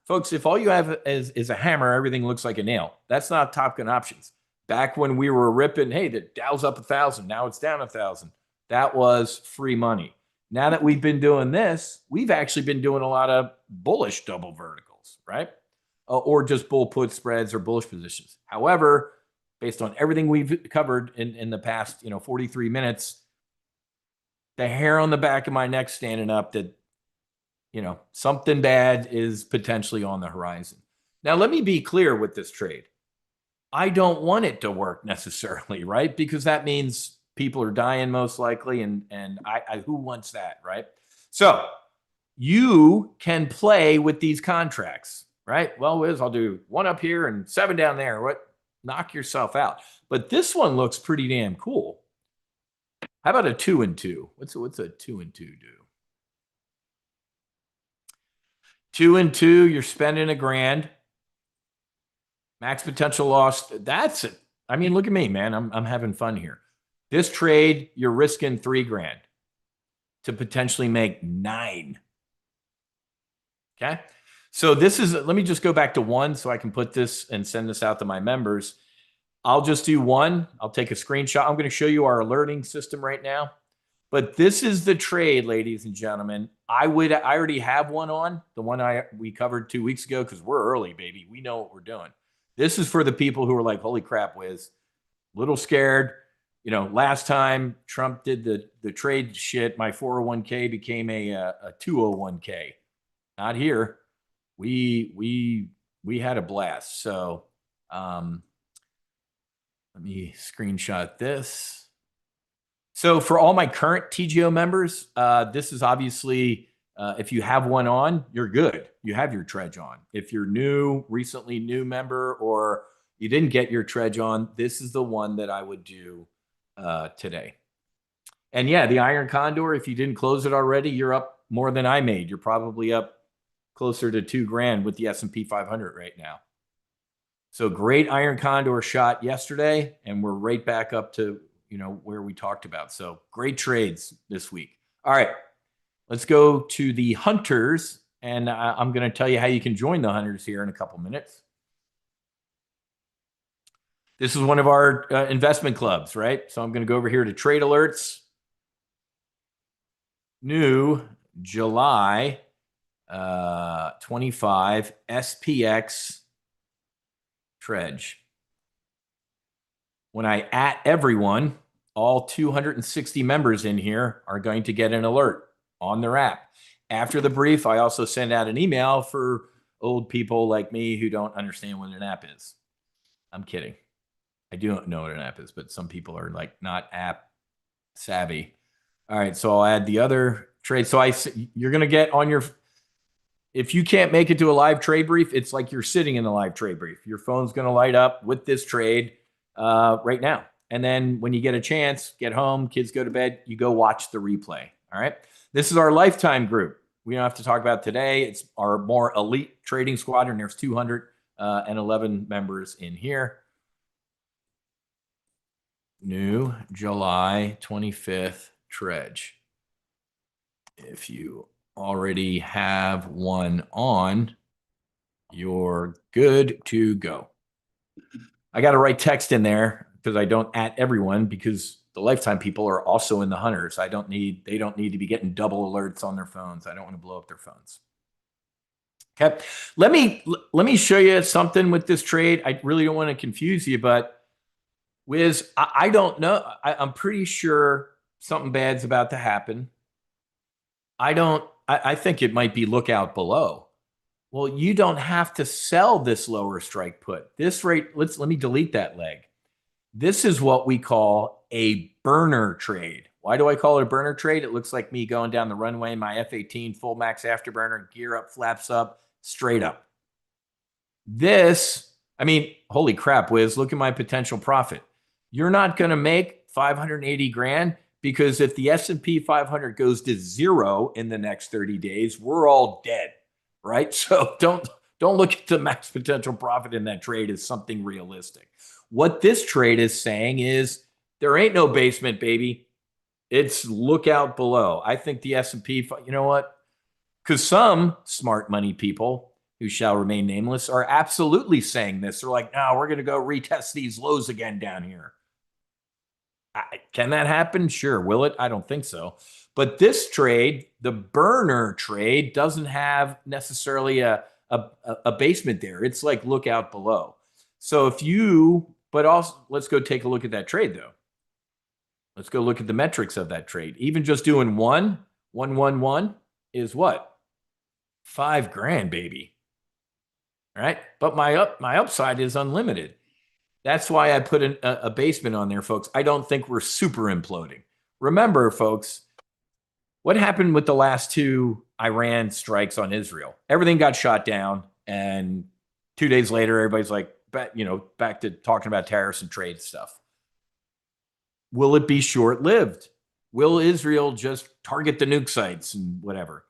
Folks, if all you have is a hammer, everything looks like a nail. That's not Top Gun Options. Back when we were ripping, hey, the Dow's up 1,000. Now it's down 1,000. That was free money. Now that we've been doing this, we've actually been doing a lot of bullish double verticals, right? Or just bull put spreads or bullish positions. However, based on everything we've covered in the past, 43 minutes, the hair on the back of my neck standing up that, something bad is potentially on the horizon. Now, let me be clear with this trade. I don't want it to work necessarily, right? Because that means people are dying most likely, and I who wants that, right? So you can play with these contracts, right? Well, Wiz, I'll do 1 up here and 7 down there. What? Knock yourself out. But this one looks pretty damn cool. How about a 2 and 2? What's a 2 and 2 do? 2 and 2, you're spending $1 grand. Max potential loss. That's it. I mean, look at me, man. I'm having fun here. This trade, you're risking $3 grand to potentially make 9. Okay. So this is, let me just go back to 1 so I can put this and send this out to my members. I'll just do 1. I'll take a screenshot. I'm going to show you our alerting system right now. But this is the trade, ladies and gentlemen. I already have one on, the one we covered 2 weeks ago, because we're early, baby. We know what we're doing. This is for the people who are like, holy crap, Wiz, little scared. Last time Trump did the trade shit, my 401k became a 201k. Not here. We had a blast. So let me screenshot this. So for all my current TGO members, this is obviously, if you have one on, you're good. You have your Tredge on. If you're recently new member, or you didn't get your Tredge on, this is the one that I would do today. And yeah, the Iron Condor, if you didn't close it already, you're up more than I made. You're probably up closer to $2,000 with the S&P 500 right now. So great Iron Condor shot yesterday, and we're right back up to, where we talked about. So great trades this week. All right, let's go to the hunters, and I'm going to tell you how you can join the hunters here in a couple minutes. This is one of our investment clubs, right? So I'm going to go over here to trade alerts. New July 25 SPX Tredge. When I at everyone, all 260 members in here are going to get an alert on their app. After the brief, I also send out an email for old people like me who don't understand what an app is. I'm kidding. I do know what an app is, but some people are like not app savvy. All right, so I'll add the other trade. So you're going to get on your, if you can't make it to a live trade brief, it's like you're sitting in a live trade brief. Your phone's going to light up with this trade right now. And then when you get a chance, get home, kids go to bed, you go watch the replay. All right. This is our lifetime group. We don't have to talk about today. It's our more elite trading squadron. There's 211 members in here. New July 25th Tredge. If you already have one on, you're good to go. I got to write text in there because I don't at everyone, because the lifetime people are also in the hunters. They don't need to be getting double alerts on their phones. I don't want to blow up their phones. Okay. Let me show you something with this trade. I really don't want to confuse you, but Wiz, I don't know. I'm pretty sure something bad's about to happen. I think it might be lookout below. Well, you don't have to sell this lower strike put. This rate, let me delete that leg. This is what we call a burner trade. Why do I call it a burner trade? It looks like me going down the runway, my F-18 full max afterburner, gear up, flaps up, straight up. This, holy crap, Wiz, look at my potential profit. You're not going to make 580 grand, because if the S&P 500 goes to zero in the next 30 days, we're all dead, right? So don't look at the max potential profit in that trade as something realistic. What this trade is saying is there ain't no basement, baby. It's lookout below. I think the S&P, you know what? Because some smart money people who shall remain nameless are absolutely saying this. They're like, no, we're going to go retest these lows again down here. Can that happen? Sure. Will it? I don't think so. But this trade, the burner trade, doesn't have necessarily a basement there. It's like lookout below. So but also let's go take a look at that trade though. Let's go look at the metrics of that trade. Even just doing one is what? $5,000, baby. All right. But my upside is unlimited. That's why I put a basement on there, folks. I don't think we're super imploding. Remember, folks, what happened with the last two Iran strikes on Israel? Everything got shot down, and 2 days later, everybody's like, back to talking about tariffs and trade stuff. Will it be short-lived? Will Israel just target the nuke sites and whatever?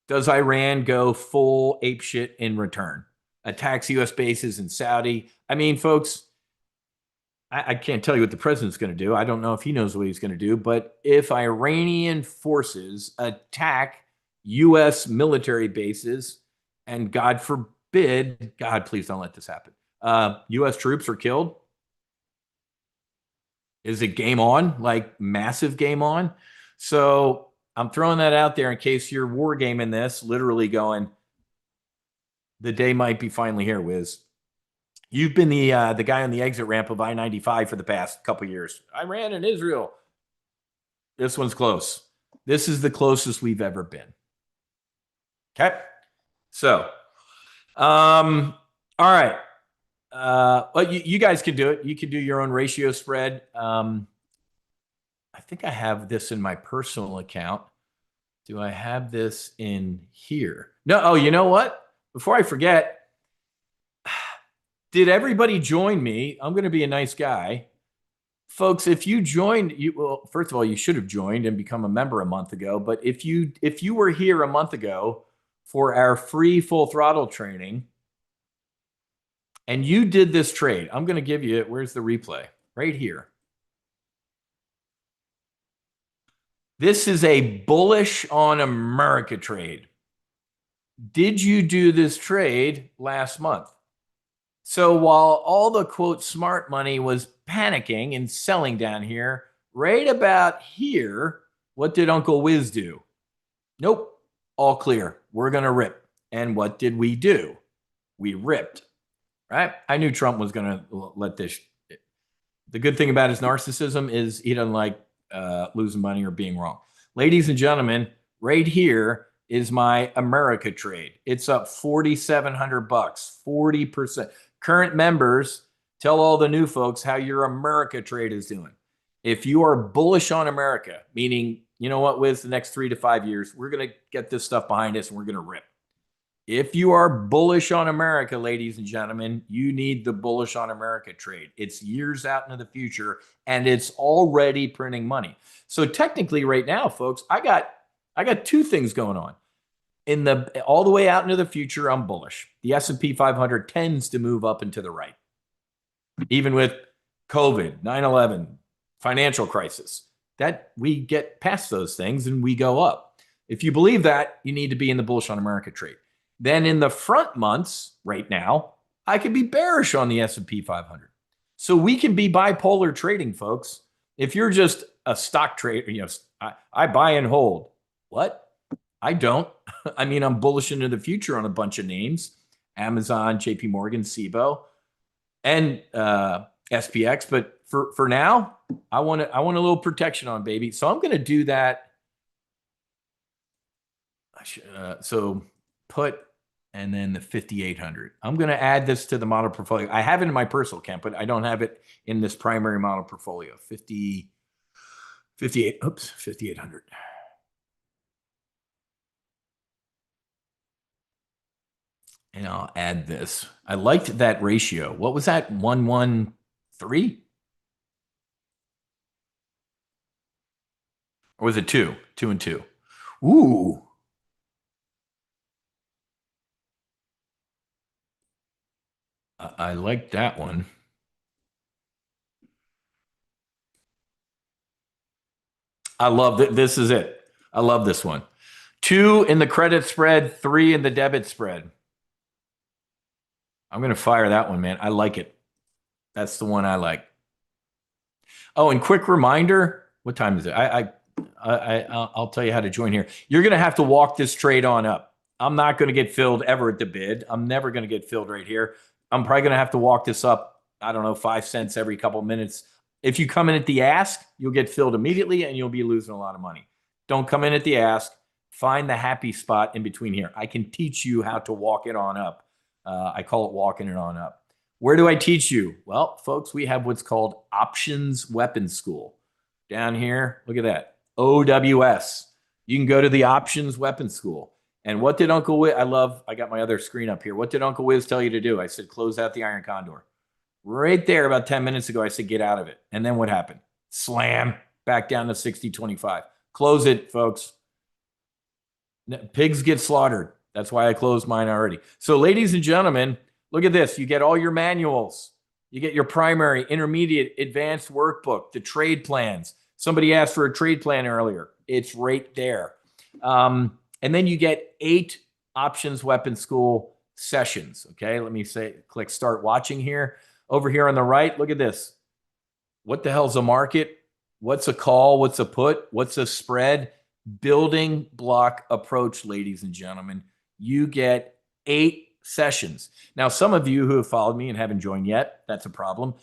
Does Iran go full apeshit in return? Attacks U.S. bases in Saudi? Folks, I can't tell you what the president's going to do. I don't know if he knows what he's going to do. But if Iranian forces attack U.S. military bases, and God forbid, God, please don't let this happen, U.S. troops are killed, is it game on? Like massive game on? So I'm throwing that out there in case you're wargaming this, literally going, the day might be finally here, Wiz. You've been the guy on the exit ramp of I-95 for the past couple of years. Iran and Israel. This one's close. This is the closest we've ever been. Okay. So, all right. Well, you guys can do it. You can do your own ratio spread. I think I have this in my personal account. Do I have this in here? No. Oh, you know what? Before I forget, did everybody join me? I'm going to be a nice guy. Folks, if you joined, well, first of all, you should have joined and become a member a month ago. But if you were here a month ago for our free full throttle training and you did this trade, I'm going to give you, where's the replay? Right here. This is a bullish on America trade. Did you do this trade last month? So while all the quote smart money was panicking and selling down here, right about here, what did Uncle Wiz do? Nope, all clear. We're going to rip. And what did we do? We ripped, right? I knew Trump was going to let this. The good thing about his narcissism is he doesn't like losing money or being wrong. Ladies and gentlemen, right here is my America trade. It's up 4,700 bucks, 40%. Current members, tell all the new folks how your America trade is doing. If you are bullish on America, meaning, you know what, Wiz, the next 3 to 5 years, we're going to get this stuff behind us and we're going to rip. If you are bullish on America, ladies and gentlemen, you need the bullish on America trade. It's years out into the future and it's already printing money. So technically right now, folks, I got two things going on. In the all the way out into the future, I'm bullish. The S&P 500 tends to move up and to the right. Even with COVID, 9/11, financial crisis, that we get past those things and we go up. If you believe that, you need to be in the bullish on America trade. Then in the front months, right now, I could be bearish on the S&P 500. So we can be bipolar trading, folks. If you're just a stock trader, I buy and hold. What? I don't. I mean, I'm bullish into the future on a bunch of names: Amazon, JP Morgan, SIBO, and SPX. But for now, I want a little protection on, baby. So I'm going to do that. So put and then the 5,800. I'm going to add this to the model portfolio. I have it in my personal account, but I don't have it in this primary model portfolio. 5,800. And I'll add this. I liked that ratio. What was that? 113? Or was it 2? 2 and 2. Ooh. I like that one. I love it. This is it. I love this one. 2 in the credit spread, 3 in the debit spread. I'm going to fire that one, man. I like it. That's the one I like. Oh, and quick reminder, what time is it? I'll tell you how to join here. You're going to have to walk this trade on up. I'm not going to get filled ever at the bid. I'm never going to get filled right here. I'm probably going to have to walk this up, I don't know, 5 cents every couple of minutes. If you come in at the ask, you'll get filled immediately and you'll be losing a lot of money. Don't come in at the ask. Find the happy spot in between here. I can teach you how to walk it on up. I call it walking it on up. Where do I teach you? Well, folks, we have what's called Options Weapons School. Down here, look at that. OWS. You can go to the Options Weapons School. And what did Uncle Wiz, I got my other screen up here. What did Uncle Wiz tell you to do? I said, close out the Iron Condor. Right there about 10 minutes ago, I said, get out of it. And then what happened? Slam, back down to 60.25. Close it, folks. Pigs get slaughtered. That's why I closed mine already. So ladies and gentlemen, look at this. You get all your manuals. You get your primary, intermediate, advanced workbook, the trade plans. Somebody asked for a trade plan earlier. It's right there. And then you get 8 Options Weapon School sessions. Okay, let me click start watching here. Over here on the right, look at this. What the hell's a market? What's a call? What's a put? What's a spread? Building block approach, ladies and gentlemen. You get 8 sessions. Now, some of you who have followed me and haven't joined yet, that's a problem.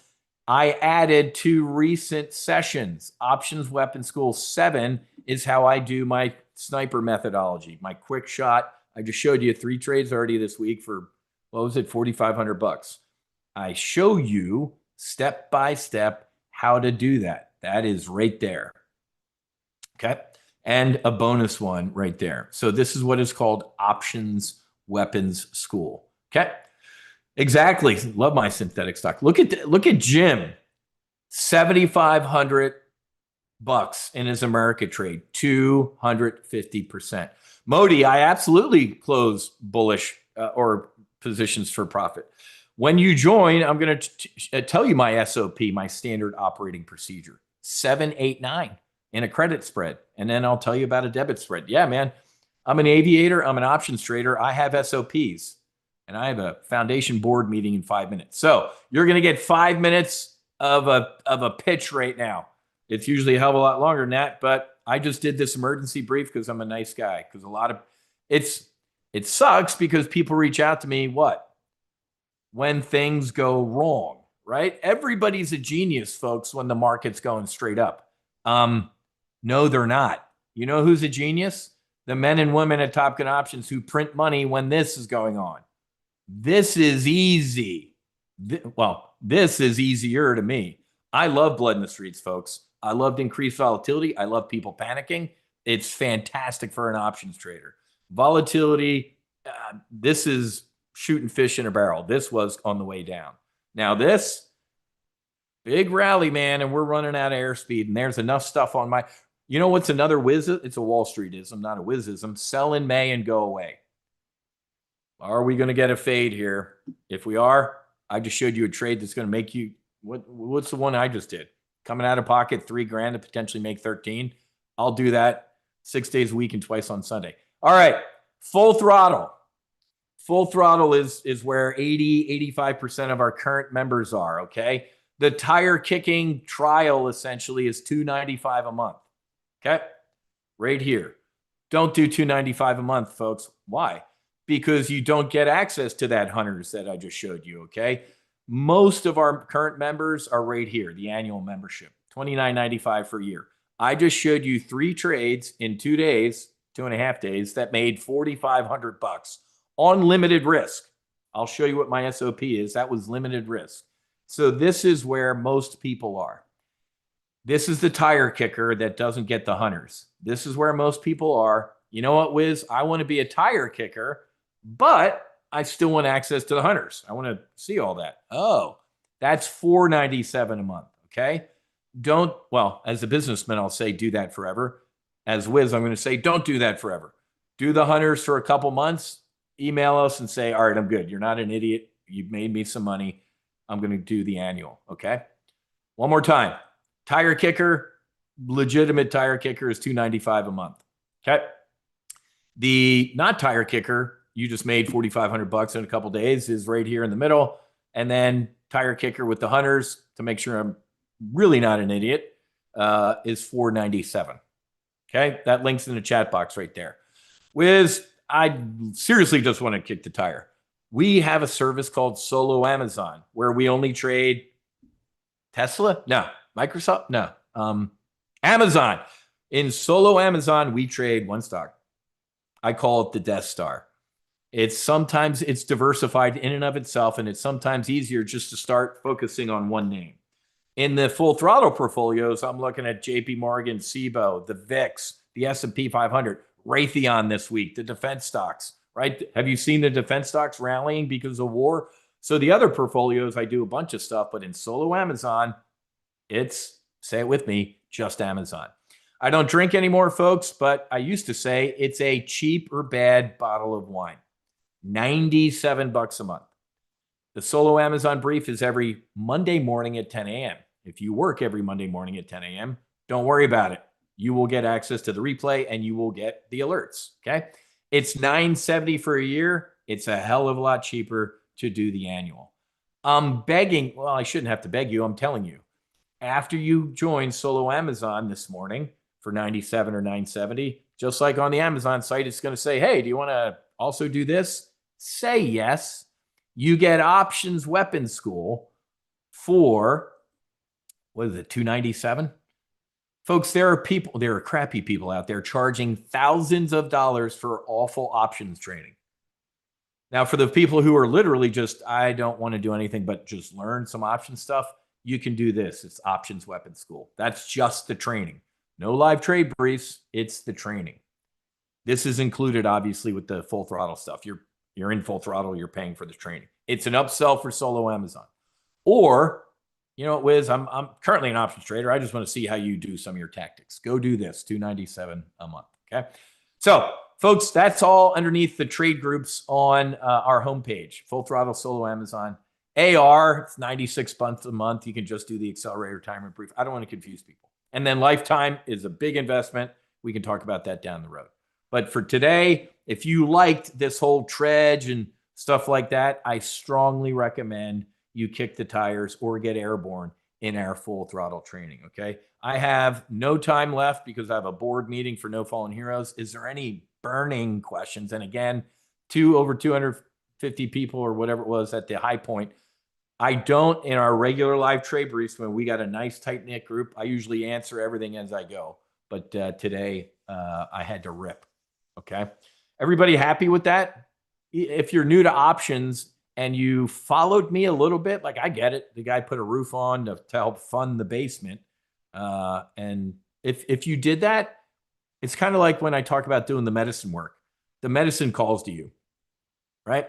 I added 2 recent sessions. Options Weapon School 7 is how I do my sniper methodology, my quick shot. I just showed you 3 trades already this week for, what was it, 4,500 bucks. I show you step by step how to do that. That is right there. Okay. And a bonus one right there. So this is what is called Options Weapons School. Okay. Exactly. Love my synthetic stock. Look at Jim. $7,500 in his America trade, 250%. Modi, I absolutely close bullish or positions for profit. When you join, I'm going to tell you my SOP, my standard operating procedure, 789 in a credit spread. And then I'll tell you about a debit spread. Yeah, man, I'm an aviator. I'm an options trader. I have SOPs and I have a foundation board meeting in 5 minutes. So you're going to get 5 minutes of a pitch right now. It's usually a hell of a lot longer than that, but I just did this emergency brief because I'm a nice guy. Because a lot of it sucks because people reach out to me when things go wrong, right? Everybody's a genius, folks, when the market's going straight up. No, they're not. You know who's a genius? The men and women at Top Gun Options who print money when this is going on. This is easy. Well, this is easier to me. I love blood in the streets, folks. I loved increased volatility. I love people panicking. It's fantastic for an options trader. Volatility, this is shooting fish in a barrel. This was on the way down. Now this big rally, man, and we're running out of airspeed, and there's enough stuff on my, you know what's another whiz? It's a Wall Streetism, not a whizism. Sell in May and go away. Are we going to get a fade here? If we are, I just showed you a trade that's going to make you, what's the one I just did? Coming out of pocket, $3,000 to potentially make 13. I'll do that 6 days a week and twice on Sunday. All right, full throttle. Full throttle is where 85% of our current members are, okay? The tire kicking trial essentially is $295 a month, okay? Right here. Don't do $295 a month, folks. Why? Because you don't get access to that hunters that I just showed you, okay? Most of our current members are right here, the annual membership, $29.95 for a year. I just showed you 3 trades in 2 days, 2.5 days, that made $4,500 on limited risk. I'll show you what my SOP is. That was limited risk. So this is where most people are. This is the tire kicker that doesn't get the hunters. This is where most people are. You know what, Wiz? I want to be a tire kicker, but I still want access to the hunters. I want to see all that. Oh, that's $497 a month, okay? Well, as a businessman, I'll say do that forever. As Wiz, I'm going to say don't do that forever. Do the hunters for a couple months, email us and say, all right, I'm good. You're not an idiot. You've made me some money. I'm going to do the annual, okay? One more time. Tire kicker, legitimate tire kicker is $295 a month, okay? The not tire kicker, you just made $4,500 in a couple days, is right here in the middle. And then tire kicker with the hunters, to make sure I'm really not an idiot, is $497. Okay, that link's in the chat box right there. Wiz, I seriously just want to kick the tire. We have a service called Solo Amazon where we only trade Tesla? No. Microsoft? No. Amazon. In Solo Amazon, we trade one stock. I call it the Death Star. Sometimes it's diversified in and of itself, and it's sometimes easier just to start focusing on one name. In the full throttle portfolios, I'm looking at JP Morgan, SIBO, the VIX, the S&P 500, Raytheon this week, the defense stocks, right? Have you seen the defense stocks rallying because of war? So the other portfolios, I do a bunch of stuff, but in Solo Amazon, it's, say it with me, just Amazon. I don't drink anymore, folks, but I used to say it's a cheap or bad bottle of wine. $97 a month. The Solo Amazon brief is every Monday morning at 10 a.m. If you work every Monday morning at 10 a.m., don't worry about it. You will get access to the replay and you will get the alerts, okay? It's $970 for a year. It's a hell of a lot cheaper to do the annual. I'm begging, well, I shouldn't have to beg you. I'm telling you. After you join Solo Amazon this morning for $97 or $970, just like on the Amazon site, it's going to say, hey, do you want to also do this? Say yes. You get Options Weapons School for, what is it, $297? Folks, there are crappy people out there charging thousands of dollars for awful options trading. Now, for the people who are literally just, I don't want to do anything but just learn some option stuff, you can do this. It's Options Weapons School. That's just the training. No live trade briefs. It's the training. This is included, obviously, with the full throttle stuff. You're in full throttle. You're paying for the training. It's an upsell for Solo Amazon. Or You know what, Wiz? I'm currently an options trader. I just want to see how you do some of your tactics. Go do this. 297 a month. Okay. So, folks, that's all underneath the trade groups on our homepage. Full Throttle Solo Amazon. AR, it's 96 bucks a month. You can just do the accelerator retirement brief. I don't want to confuse people. And then lifetime is a big investment. We can talk about that down the road. But for today, if you liked this whole Tredge and stuff like that, I strongly recommend you kick the tires or get airborne in our full throttle training. Okay. I have no time left because I have a board meeting for No Fallen Heroes. Is there any burning questions? And again, over 250 people or whatever it was at the high point. I don't in our regular live trade briefs when we got a nice tight knit group. I usually answer everything as I go, but today I had to rip. Okay. Everybody happy with that? If you're new to options and you followed me a little bit, like I get it. The guy put a roof on to help fund the basement. And if you did that, it's kind of like when I talk about doing the medicine work. The medicine calls to you, right?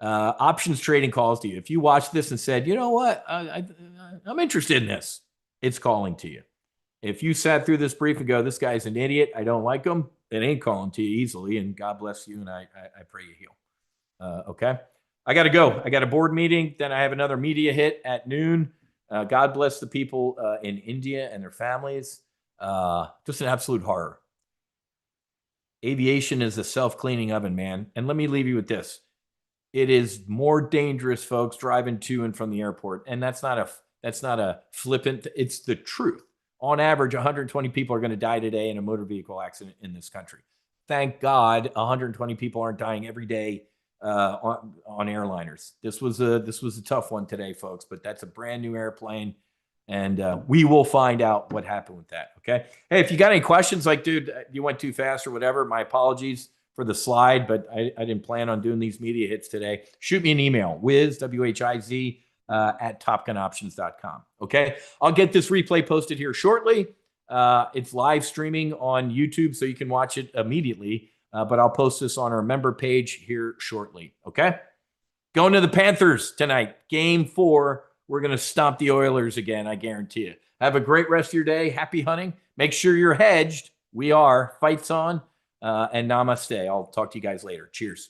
Options trading calls to you. If you watch this and said, you know what, I'm interested in this, it's calling to you. If you sat through this brief and go, this guy's an idiot, I don't like him, it ain't calling to you easily. And God bless you. And I pray you heal. Okay. I got to go. I got a board meeting. Then I have another media hit at noon. God bless the people in India and their families. Just an absolute horror. Aviation is a self-cleaning oven, man. And let me leave you with this. It is more dangerous, folks, driving to and from the airport. And that's not a flippant. It's the truth. On average, 120 people are going to die today in a motor vehicle accident in this country. Thank God 120 people aren't dying every day on airliners. This was a tough one today, folks, but that's a brand new airplane. And we will find out what happened with that. Okay. Hey, if you got any questions, like, dude, you went too fast or whatever, my apologies for the slide, but I didn't plan on doing these media hits today. Shoot me an email, Wiz, WHIZ, at TOPGUNOptions.com. Okay. I'll get this replay posted here shortly. It's live streaming on YouTube, so you can watch it immediately. But I'll post this on our member page here shortly. Okay. Going to the Panthers tonight. Game 4. We're going to stomp the Oilers again, I guarantee you. Have a great rest of your day. Happy hunting. Make sure you're hedged. We are. Fights on. And namaste. I'll talk to you guys later. Cheers.